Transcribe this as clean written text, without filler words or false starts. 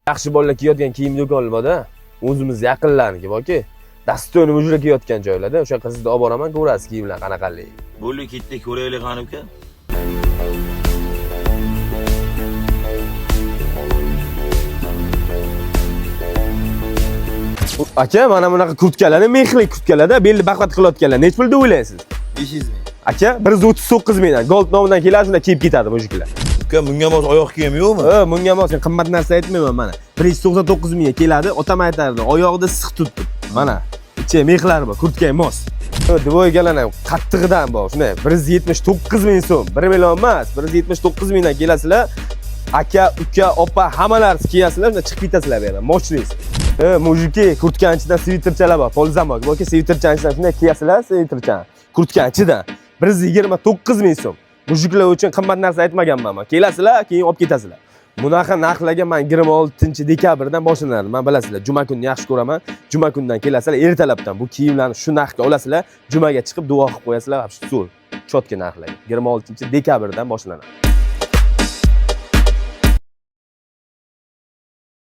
Yaxshi bolalar kiyadigan kiyim do'koni borda, o'zimiz yaqinlarniki borki, Dasturni mujra kiyotgan joylarda o'sha yoqqa sizni olib boraman, ko'rasiz kiyimlar qanaqaligi. Bo'ldi, ketdik, ko'raylik qani uka. Aka, mana bunaqa kurtkalarni mexli kurtkalarda belni baqvat qilayotganlar. Nech pul deb o'ylaysiz? 500 ming. Aka, 139 mingdan Gold nomidan keladi, shunda kiyib ketadi mujiklar. Uka, bunga mos oyoq kiyim yo'qmi? Bunga mos, sen qimmat narsa aytmayman mana. 199 mingga keladi, otam aytardi, oyog'ida issiq tutdi. Mana, ichi mexlar bor, kurtkaga mos. Dvoygalarni qattig'idan bor. Shunday 179 ming so'm, 1 million emas, 179 mingdan kelasizlar. Aka, uka, opa hammalarni kiyasizlar, shunda chiqib ketasizlar bu yerdan. Mochlis. Mujiki kurtkaning ichidan sviterchalar bor, polzamok. Yoki sviterchaning ichidan shunday kiyasizlar, sviterchan. Kurtkaning ichidan 129 ming so'm. Mujiklar uchun qimmat narsa aytmaganman men. Kelasizlar, keyin olib ketasizlar. Bunaqa narxlarga men 26-dekabrdan boshlanadi. Men bilasizlar, juma kunni yaxshi ko'raman. Juma kundan kelasizlar, ertalabdan bu kiyimlarni shu narxga olasizlar, jumaga chiqib duo qilib qo'yasizlar, habshi so'l. Chotki narxlarga. 26-dekabrdan boshlanadi.